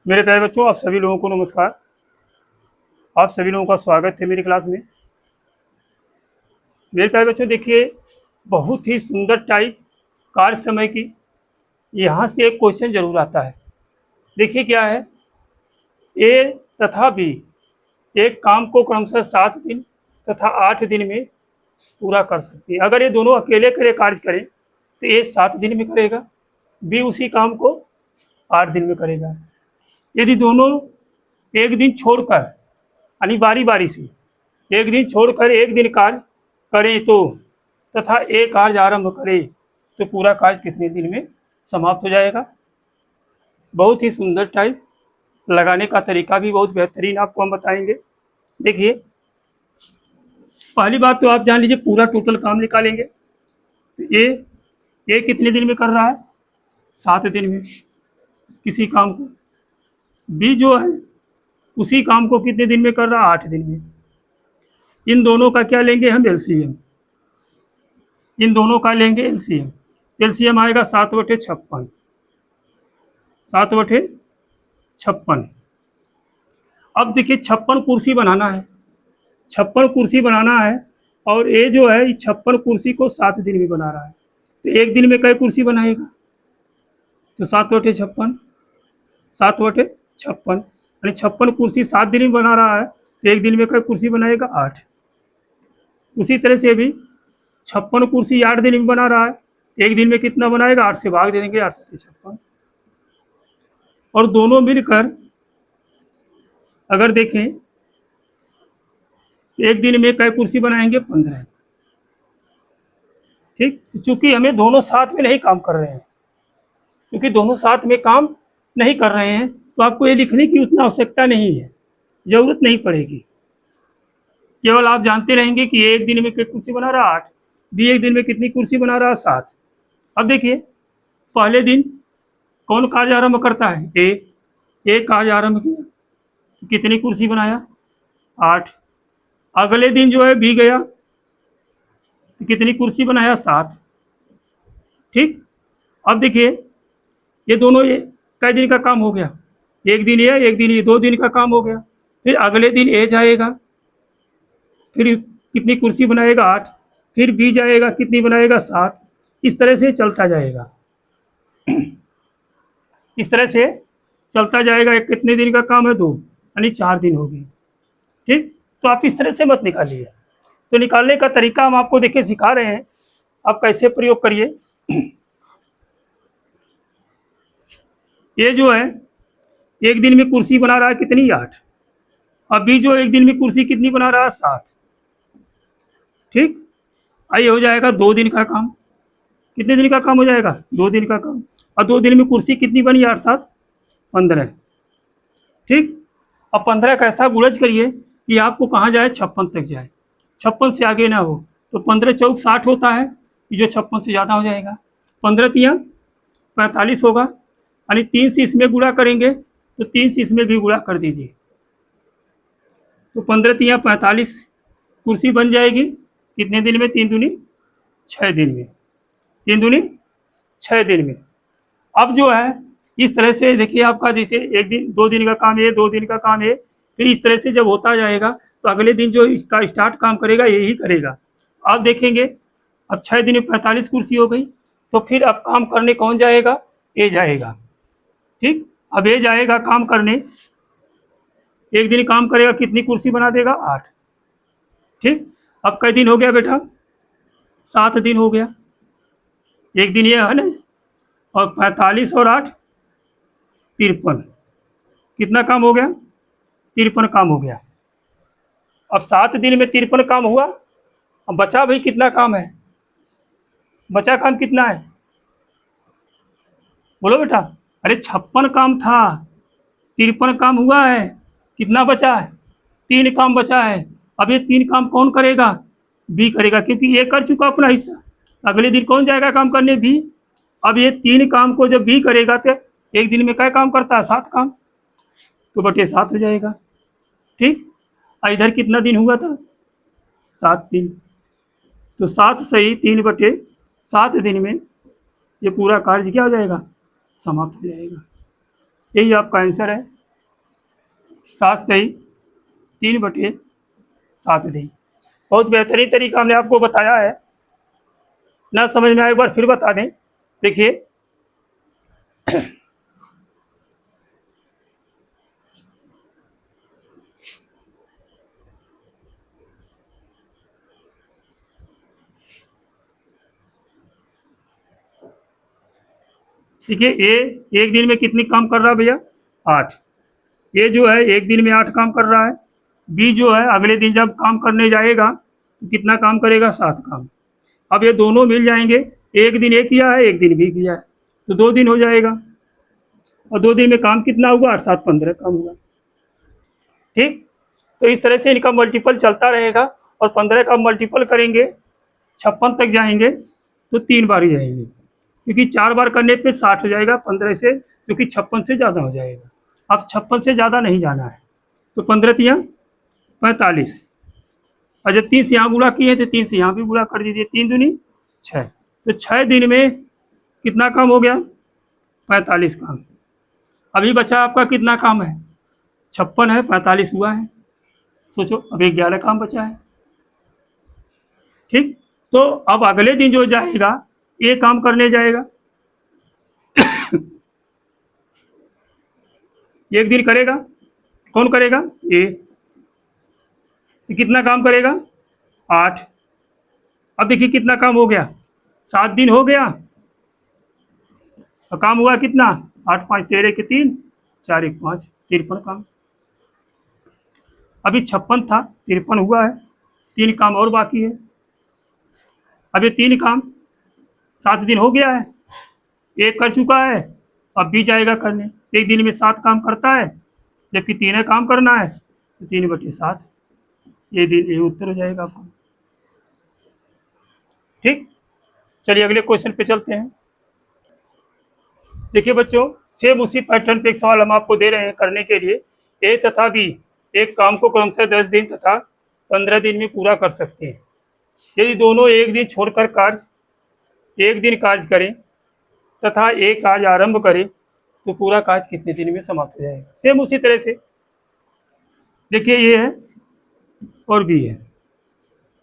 मेरे प्यारे बच्चों, आप सभी लोगों को नमस्कार। आप सभी लोगों का स्वागत है मेरी क्लास में। मेरे प्यारे बच्चों, देखिए, बहुत ही सुंदर टाइप कार्य समय की यहाँ से एक क्वेश्चन जरूर आता है। देखिए क्या है, ए तथा बी एक काम को क्रमशः 7 दिन तथा 8 दिन में पूरा कर सकती है। अगर ये दोनों अकेले अकेले कार्य करें तो ए 7 दिन में करेगा, बी उसी काम को 8 दिन में करेगा। यदि दोनों एक दिन छोड़कर, यानी बारी बारी से एक दिन छोड़कर एक दिन कार्य करें तो तथा एक कार्य आरंभ करें तो पूरा कार्य कितने दिन में समाप्त हो जाएगा। बहुत ही सुंदर टाइप, लगाने का तरीका भी बहुत बेहतरीन आपको हम बताएंगे। देखिए, पहली बात तो आप जान लीजिए, पूरा टोटल काम निकालेंगे तो ये कितने दिन में कर रहा है, 7 दिन में किसी काम को। बी जो है उसी काम को कितने दिन में कर रहा है, 8 दिन में। इन दोनों का क्या लेंगे हम, एलसीएम। इन दोनों का लेंगे एलसीएम। एलसीएम आएगा 7/56। 7/56। अब देखिए, 56 कुर्सी बनाना है। 56 कुर्सी बनाना है और ये जो है इस 56 कुर्सी को 7 दिन में बना रहा है तो एक दिन में कई कुर्सी बनाएगा, तो 7/56। 7/56 यानी 56 कुर्सी 7 दिन में बना रहा है तो एक दिन में कई कुर्सी बनाएगा, 8। उसी तरह से भी 56 कुर्सी 8 दिन में बना रहा है तो एक दिन में कितना बनाएगा, 8 से भाग दे देंगे, 8×7=56। और दोनों मिलकर अगर देखें तो एक दिन में कई कुर्सी बनाएंगे, 15। ठीक, तो चूंकि हमें दोनों साथ में नहीं काम कर रहे हैं, क्योंकि दोनों साथ में काम नहीं कर रहे हैं तो आपको ये लिखने की उतना आवश्यकता नहीं है, जरूरत नहीं पड़ेगी। केवल आप जानते रहेंगे कि एक दिन में कितनी कुर्सी बना रहा, 8। बी एक दिन में कितनी कुर्सी बना रहा, 7। अब देखिए, पहले दिन कौन कार्य आरंभ करता है, ए कार्य आरंभ किया तो कितनी कुर्सी बनाया, 8। अगले दिन जो है बी गया तो कितनी कुर्सी बनाया, 7। ठीक, अब देखिए, ये दोनों ये कई दिन का काम हो गया, एक दिन ये 2 दिन का काम हो गया। फिर अगले दिन ए जाएगा, फिर कितनी कुर्सी बनाएगा, 8। फिर बी जाएगा, कितनी बनाएगा, 7। इस तरह से चलता जाएगा। इस तरह से चलता जाएगा। एक कितने दिन का काम है, 2, यानी 4 दिन हो गए। ठीक, तो आप इस तरह से मत निकालिए। तो निकालने का तरीका हम आपको देखिए सिखा रहे हैं, आप कैसे प्रयोग करिए। ये जो है एक दिन में कुर्सी बना रहा है कितनी, 8। अब बी जो एक दिन में कुर्सी कितनी बना रहा है, 7। ठीक, आइए हो जाएगा 2 दिन का काम। कितने दिन का काम हो जाएगा, 2 दिन का काम। और 2 दिन में कुर्सी कितनी बनी, 8×7=15। ठीक, अब 15 का ऐसा गुणज करिए कि आपको कहाँ जाए, 56 तक जाए, 56 से आगे ना हो। तो 15×4 60 होता है, जो 56 से ज़्यादा हो जाएगा। 15×3=45 होगा, यानी 3 से इसमें गुणा करेंगे तो 3 से इसमें भी गुणा कर दीजिए, तो 15×3=45 कुर्सी बन जाएगी। कितने दिन में, 3×2=6 दिन में। 3×2=6 दिन में। अब जो है इस तरह से देखिए, आपका जैसे एक दिन 2 दिन का काम है, 2 दिन का काम है, फिर इस तरह से जब होता जाएगा तो अगले दिन जो इसका स्टार्ट काम करेगा यही करेगा। अब देखेंगे, अब 6 दिन में 45 कुर्सी हो गई, तो फिर अब काम करने कौन जाएगा, ए जाएगा। ठीक, अब ए जाएगा काम करने, एक दिन काम करेगा, कितनी कुर्सी बना देगा, 8। ठीक, अब कई दिन हो गया बेटा, 7 दिन हो गया। एक दिन ये है ना, और 45 और 8 53। कितना काम हो गया, 53 काम हो गया। अब 7 दिन में 53 काम हुआ। अब बचा भाई कितना काम है, बचा काम कितना है, बोलो बेटा। अरे 56 काम था, 53 काम हुआ है, कितना बचा है, 3 काम बचा है। अब ये 3 काम कौन करेगा, बी करेगा, क्योंकि ये कर चुका अपना हिस्सा। अगले दिन कौन जाएगा काम करने, बी। अब ये 3 काम को जब बी करेगा तो एक दिन में क्या काम करता है, 7 काम, तो बटे 7 हो जाएगा। ठीक, और इधर कितना दिन हुआ था, 7 दिन, तो 7 सही 3/7 दिन में ये पूरा कार्य क्या हो जाएगा, समाप्त हो जाएगा। यही आपका आंसर है। 7 सही 3/7 दिन। बहुत बेहतरीन तरीका हमने आपको बताया है। ना समझ में आए एक बार फिर बता दें। देखिए देखिए ए एक दिन में कितनी काम कर रहा है भैया? 8। ये जो है एक दिन में 8 काम कर रहा है। बी जो है अगले दिन जब काम करने जाएगा तो कितना काम करेगा? 7 काम। अब ये दोनों मिल जाएंगे, एक दिन ए किया है एक दिन बी किया है, तो 2 दिन हो जाएगा। और 2 दिन में काम कितना हुआ? 8 7 15 काम हुआ। ठीक, तो इस तरह से इनका मल्टीपल चलता रहेगा और 15 का मल्टीपल करेंगे 56 तक जाएंगे तो 3 बार ही जाएंगे, क्योंकि 4 बार करने पे 60 हो जाएगा 15 से, जो कि 56 से ज़्यादा हो जाएगा। अब 56 से ज़्यादा नहीं जाना है, तो 15 तियाँ 45, और जब 30 यहाँ गुणा किए तो 30 यहाँ भी गुणा कर दीजिए, 3 दूनी 6, तो 6 दिन में कितना काम हो गया? 45 काम। अभी बचा आपका कितना काम है? 56 है, 45 हुआ है, सोचो अभी 11 काम बचा है। ठीक, तो अब अगले दिन जो जाएगा ये काम करने जाएगा, एक दिन करेगा, कौन करेगा? ये। तो कितना काम करेगा? 8। अब देखिए कितना काम हो गया? 7 दिन हो गया, और काम हुआ कितना? 8 5 13 के 3 4 1 5 53 काम। अभी 56 था 53 हुआ है, 3 काम और बाकी है। अभी 3 काम 7 दिन हो गया है, एक कर चुका है, अब भी जाएगा करने। एक दिन में 7 काम करता है, जबकि 3 काम करना है, तो 3/7 ये दिन, ये उत्तर हो जाएगा आपका। ठीक, चलिए अगले क्वेश्चन पे चलते हैं। देखिए बच्चों, सेम उसी पैटर्न पे एक सवाल हम आपको दे रहे हैं करने के लिए। ए तथा बी एक काम को क्रमशः 10 दिन तथा 15 दिन में पूरा कर सकते हैं। यदि दोनों एक दिन छोड़कर कार्य एक दिन कार्य करें तथा एक कार्य आरंभ करें तो पूरा कार्य कितने दिन में समाप्त हो जाएगा? सेम उसी तरह से देखिए, ये है और बी है,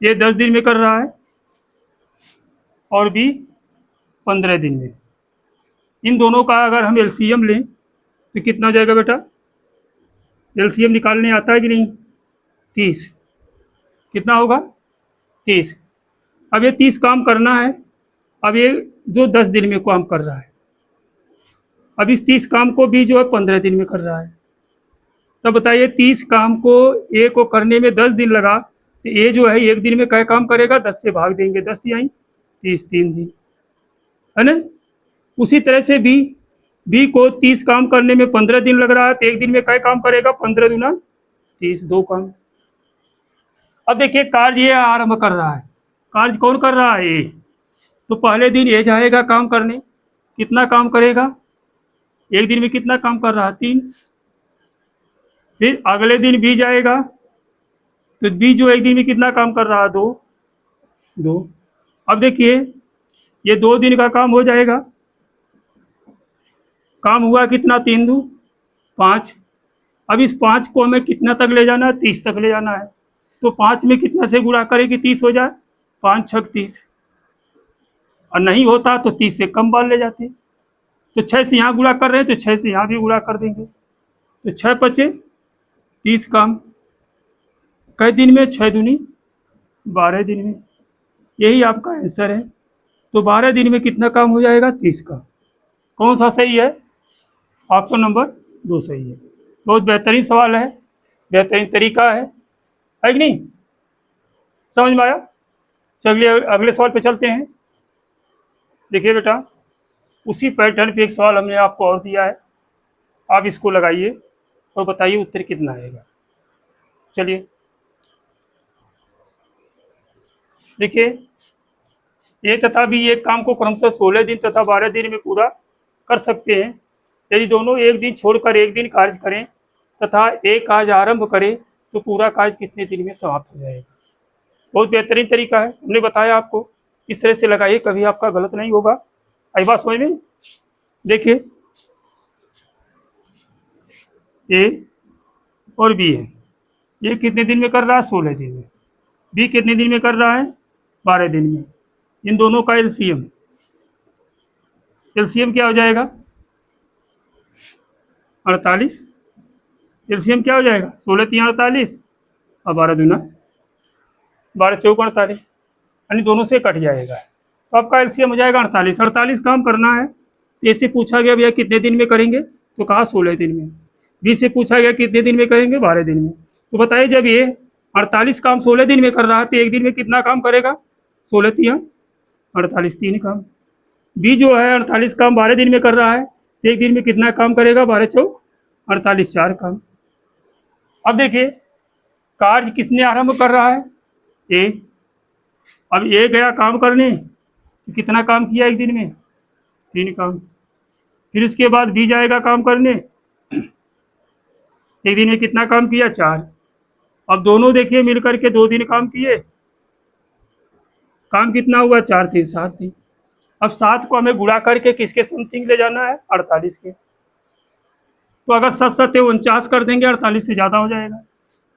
ये 10 दिन में कर रहा है और बी 15 दिन में। इन दोनों का अगर हम एलसीएम लें तो कितना हो जाएगा बेटा? एलसीएम निकालने आता है कि नहीं? 30। कितना होगा? 30। अब ये 30 काम करना है, अब ये जो 10 दिन में काम कर रहा है, अब इस 30 काम को भी जो है 15 दिन में कर रहा है। तब बताइए 30 काम को ए को करने में 10 दिन लगा, तो ए जो है एक दिन में क्या काम करेगा? 10 से भाग देंगे, 10 तिहाई 30, 3 दिन, है ना? उसी तरह से बी को 30 काम करने में 15 दिन लग रहा है, तो एक दिन में क्या काम करेगा? 15 दूना 30, 2 काम। अब देखिए कार्य ये आरंभ कर रहा है, कार्य कौन कर रहा है? ए। तो पहले दिन ये जाएगा काम करने, कितना काम करेगा? एक दिन में कितना काम कर रहा है? 3। फिर अगले दिन बी जाएगा, तो बी जो एक दिन में कितना काम कर रहा है? 2। अब देखिए ये 2 दिन का काम हो जाएगा, काम हुआ कितना? 3 2 5। अब इस 5 को हमें कितना तक ले जाना है? 30 तक ले जाना है, तो 5 में कितना से गुणा करें कि 30 हो जाए? 5 6 30, और नहीं होता तो 30 से कम बार ले जाते। तो 6 से यहाँ गुणा कर रहे हैं तो 6 से यहाँ भी गुणा कर देंगे, तो 6 बचे 30 काम। कई दिन में? 6 दूनी 12 दिन में। यही आपका आंसर है। तो 12 दिन में कितना काम हो जाएगा? 30 का। कौन सा सही है? ऑप्शन नंबर 2 सही है। बहुत बेहतरीन सवाल है, बेहतरीन तरीका है कि नहीं? समझ में आया? चलिए अगले सवाल पे चलते हैं। देखिए बेटा, उसी पैटर्न पे एक सवाल हमने आपको और दिया है, आप इसको लगाइए और बताइए उत्तर कितना आएगा। चलिए देखिए, ए तथा बी एक काम को क्रमशः 16 दिन तथा 12 दिन में पूरा कर सकते हैं। यदि दोनों एक दिन छोड़कर एक दिन कार्य करें तथा एक कार्य आरंभ करें तो पूरा कार्य कितने दिन में समाप्त हो जाएगा? बहुत बेहतरीन तरीका है, हमने बताया आपको, इस तरह से लगाइए, कभी आपका गलत नहीं होगा। आई बात समझ में? देखिए ए और बी है। ये कितने दिन में कर रहा है? 16 दिन में। बी कितने दिन में कर रहा है? 12 दिन में। इन दोनों का एलसीएम, एलसीएम क्या हो जाएगा? 48। एलसीएम क्या हो जाएगा? 16 3 48 और 12 दूना 12 चौक 48, यानी दोनों से कट जाएगा। तो आपका एलसीएम हो जाएगा 48। 48 काम करना है तो इससे पूछा गया भैया कितने दिन में करेंगे, तो कहा 16 दिन में। बी से पूछा गया कितने दिन में करेंगे, 12 दिन में। तो बताइए जब ये 48 काम 16 दिन में कर रहा है तो एक दिन में कितना काम करेगा? 16 3 48, 3 काम। बी जो है 48 काम 12 दिन में कर रहा है तो एक दिन में कितना काम करेगा? 12 चौक 48, 4 काम। अब देखिए कार्य किसने आरंभ कर रहा है? ए। अब ए गया काम करने तो कितना काम किया एक दिन में? 3 काम। फिर उसके बाद बी जाएगा काम करने, एक दिन में कितना काम किया? 4। अब दोनों देखिए मिल करके 2 दिन काम किए, काम कितना हुआ? 4 3 7 दिन। अब 7 को हमें गुणा करके किसके समथिंग ले जाना है? 48 के। तो अगर 7 7 49 कर देंगे 48 से ज़्यादा हो जाएगा,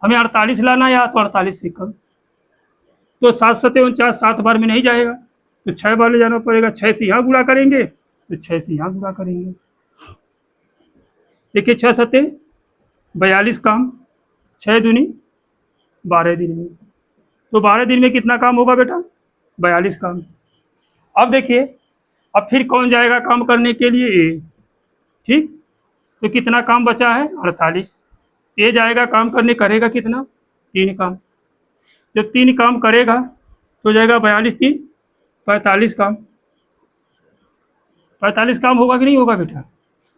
हमें 48 लाना है या तो 48 से कम। तो 7 7 49 7 बार में नहीं जाएगा तो 6 बार ले जाना पड़ेगा। 6 से यहाँ गुणा करेंगे तो 6 से यहाँ गुणा करेंगे। देखिए 6 7 42 काम, 6 दूनी 12 दिन में। तो 12 दिन में कितना काम होगा बेटा? 42 काम। अब देखिए अब फिर कौन जाएगा काम करने के लिए? ए। ठीक, तो कितना काम बचा है? 48। ए जाएगा काम करने, करेगा कितना? 3 काम। जब 3 काम करेगा तो जाएगा 42 3 45 काम। 45 काम होगा कि नहीं होगा बेटा?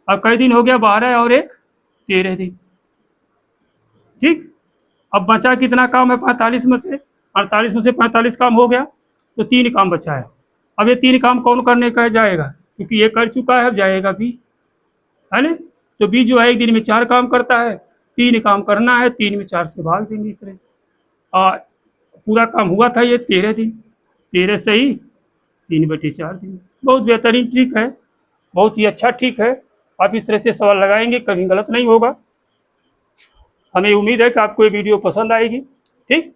अब कई दिन हो गया? 12 और 1 13 दिन। ठीक, अब बचा कितना काम है? 45 में से 48 में से 45 काम हो गया तो 3 काम बचा है। अब ये 3 काम कौन करने का जाएगा? क्योंकि ये कर चुका है, अब जाएगा बी, है ना? तो बी जो है एक दिन में 4 काम करता है, 3 काम करना है, 3 में 4 से भाग देंगे इस तरह से। और पूरा काम हुआ था ये 13 दिन, 13 सही 3/4 दिन। बहुत बेहतरीन ट्रिक है, बहुत ही अच्छा ट्रिक है। आप इस तरह से सवाल लगाएंगे कभी गलत नहीं होगा। हमें उम्मीद है कि आपको ये वीडियो पसंद आएगी। ठीक,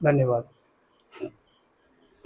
धन्यवाद।